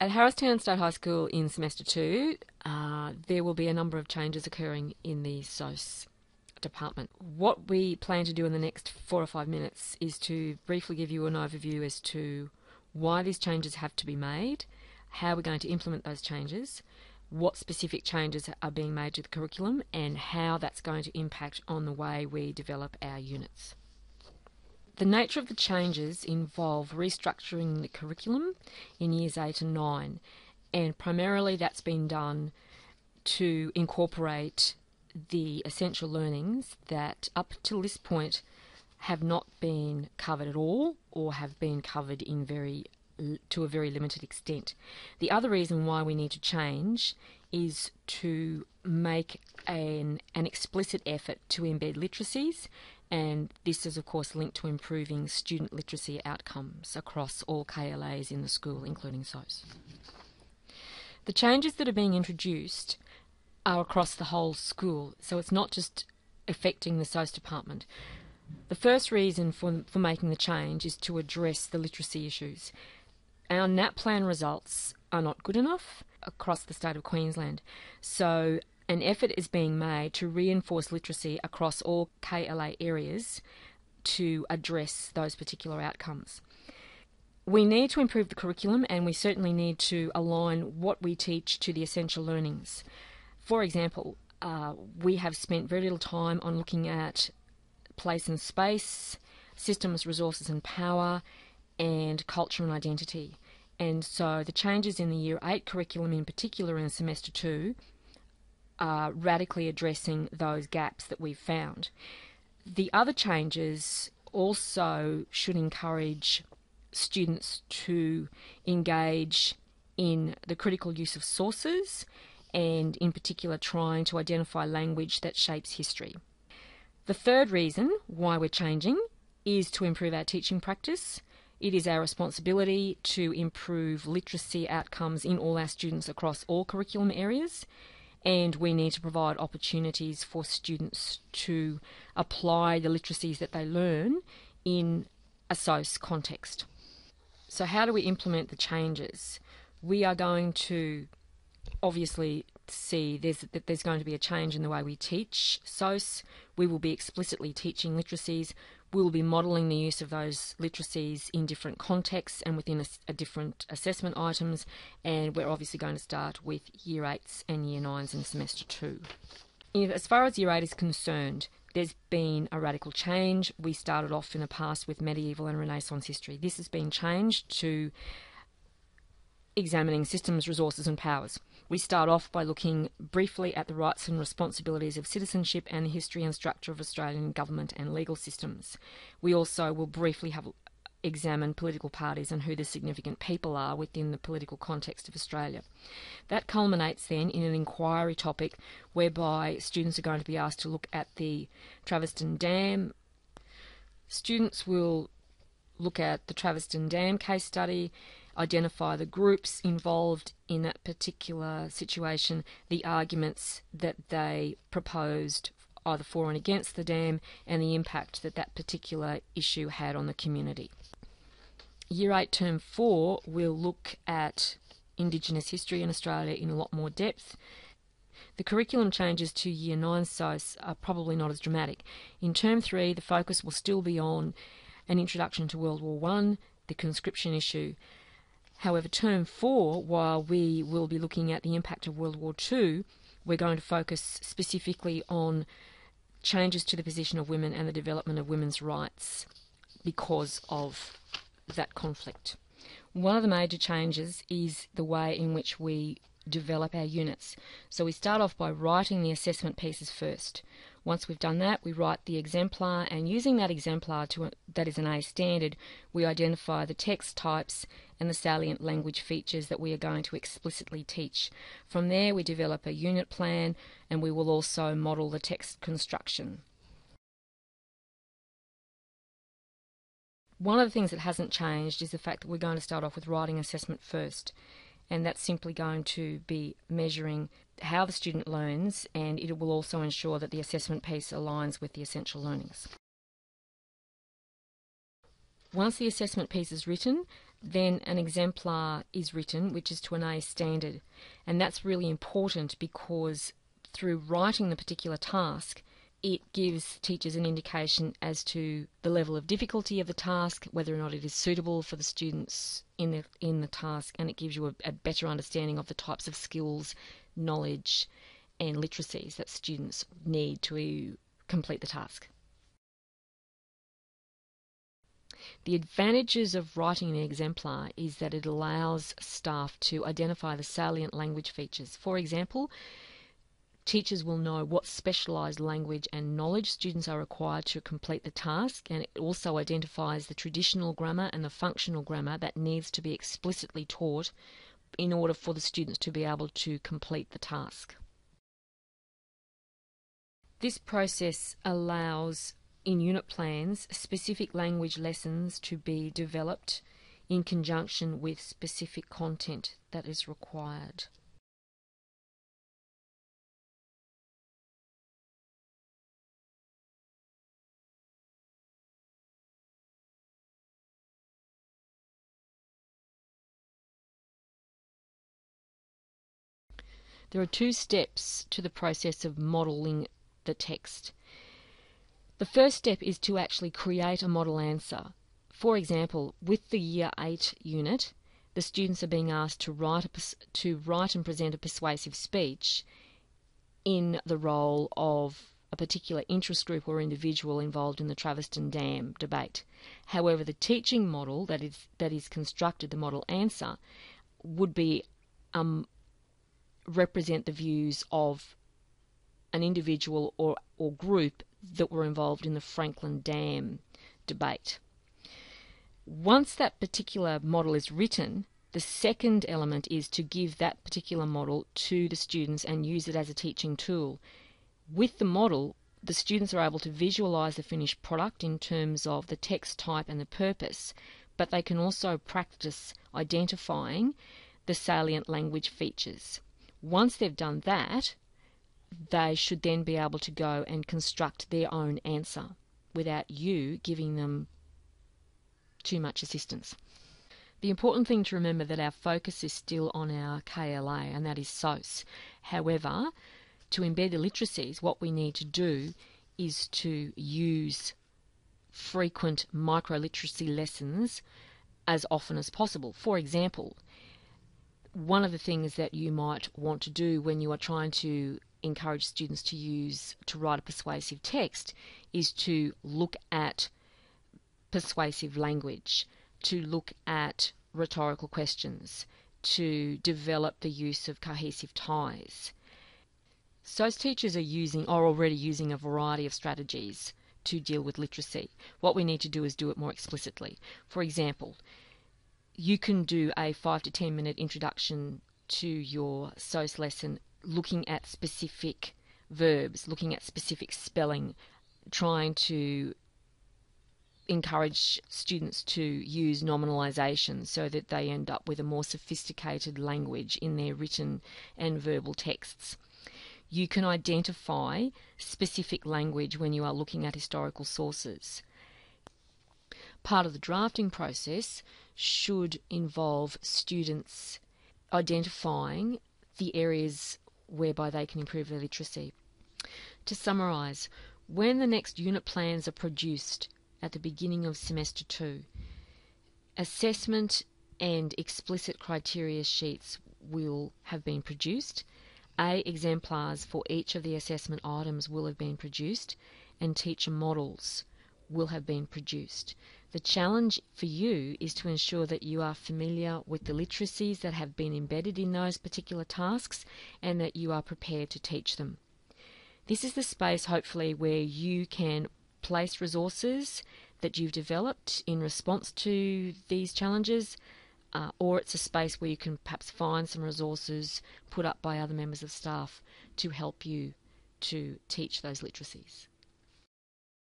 At Harristown State High School in semester 2, there will be a number of changes occurring in the SOS department. What we plan to do in the next 4 or 5 minutes is to briefly give you an overview as to why these changes have to be made, how we're going to implement those changes, what specific changes are being made to the curriculum, and how that's going to impact on the way we develop our units. The nature of the changes involve restructuring the curriculum in years 8 and 9, and primarily that's been done to incorporate the essential learnings that up till this point have not been covered at all, or have been covered to a very limited extent. The other reason why we need to change is to make an explicit effort to embed literacies, and this is of course linked to improving student literacy outcomes across all KLAs in the school, including SOS. The changes that are being introduced are across the whole school, so it's not just affecting the SOS department. The first reason for making the change is to address the literacy issues. Our NAPLAN results are not good enough across the state of Queensland, so an effort is being made to reinforce literacy across all KLA areas to address those particular outcomes. We need to improve the curriculum, and we certainly need to align what we teach to the essential learnings. For example, we have spent very little time on looking at place and space, systems, resources and power, and culture and identity. And so the changes in the Year 8 curriculum in particular in semester 2 are radically addressing those gaps that we've found. The other changes also should encourage students to engage in the critical use of sources, and in particular trying to identify language that shapes history. The third reason why we're changing is to improve our teaching practice. It is our responsibility to improve literacy outcomes in all our students across all curriculum areas, and we need to provide opportunities for students to apply the literacies that they learn in a SOS context. So how do we implement the changes? We are going to obviously see that there's going to be a change in the way we teach SOS. We will be explicitly teaching literacies. We will be modelling the use of those literacies in different contexts and within a different assessment items, and we're obviously going to start with Year 8s and Year 9s in semester 2. As far as Year 8 is concerned, there's been a radical change. We started off in the past with medieval and Renaissance history. This has been changed to examining systems, resources and powers. We start off by looking briefly at the rights and responsibilities of citizenship and the history and structure of Australian government and legal systems. We also will briefly examine political parties and who the significant people are within the political context of Australia. That culminates then in an inquiry topic whereby students are going to be asked to look at the Traveston Dam. Students will look at the Traveston Dam case study, identify the groups involved in that particular situation, the arguments that they proposed either for and against the dam, and the impact that that particular issue had on the community. Year 8 Term 4 will look at Indigenous history in Australia in a lot more depth. The curriculum changes to Year 9 SOS are probably not as dramatic. In Term 3, the focus will still be on an introduction to World War I, the conscription issue. However, Term 4, while we will be looking at the impact of World War II, we're going to focus specifically on changes to the position of women and the development of women's rights because of that conflict. One of the major changes is the way in which we develop our units. So we start off by writing the assessment pieces first. Once we've done that, we write the exemplar, and using that exemplar that is an A standard, we identify the text types and the salient language features that we are going to explicitly teach. From there, we develop a unit plan, and we will also model the text construction. One of the things that hasn't changed is the fact that we're going to start off with writing assessment first, and that's simply going to be measuring how the student learns, and it will also ensure that the assessment piece aligns with the essential learnings. Once the assessment piece is written, Then an exemplar is written, which is to an A standard. And that's really important because through writing the particular task, it gives teachers an indication as to the level of difficulty of the task, whether or not it is suitable for the students in the task, and it gives you a better understanding of the types of skills, knowledge, and literacies that students need to complete the task. The advantages of writing an exemplar is that it allows staff to identify the salient language features. For example, teachers will know what specialised language and knowledge students are required to complete the task, and it also identifies the traditional grammar and the functional grammar that needs to be explicitly taught in order for the students to be able to complete the task. This process allows, in unit plans, specific language lessons to be developed in conjunction with specific content that is required. There are two steps to the process of modelling the text. The first step is to actually create a model answer. For example, with the Year 8 unit, the students are being asked to write and present a persuasive speech in the role of a particular interest group or individual involved in the Traveston Dam debate. However, the teaching model that is constructed, the model answer, would be represent the views of an individual or group that were involved in the Franklin Dam debate. Once that particular model is written, the second element is to give that particular model to the students and use it as a teaching tool. With the model, the students are able to visualise the finished product in terms of the text type and the purpose, but they can also practice identifying the salient language features. Once they've done that, they should then be able to go and construct their own answer without you giving them too much assistance. The important thing to remember that our focus is still on our KLA, and that is SOS. However, to embed the literacies, what we need to do is to use frequent micro-literacy lessons as often as possible. For example, one of the things that you might want to do when you are trying to encourage students to write a persuasive text is to look at persuasive language, to look at rhetorical questions, to develop the use of cohesive ties. So teachers are already using a variety of strategies to deal with literacy. What we need to do is do it more explicitly. For example, you can do a 5 to 10 minute introduction to your SOS lesson looking at specific verbs, looking at specific spelling, trying to encourage students to use nominalisation so that they end up with a more sophisticated language in their written and verbal texts. You can identify specific language when you are looking at historical sources. Part of the drafting process should involve students identifying the areas whereby they can improve their literacy. To summarise, when the next unit plans are produced at the beginning of semester 2, assessment and explicit criteria sheets will have been produced. Exemplars for each of the assessment items will have been produced, and teacher models will have been produced. The challenge for you is to ensure that you are familiar with the literacies that have been embedded in those particular tasks and that you are prepared to teach them. This is the space, hopefully, where you can place resources that you've developed in response to these challenges, or it's a space where you can perhaps find some resources put up by other members of staff to help you to teach those literacies.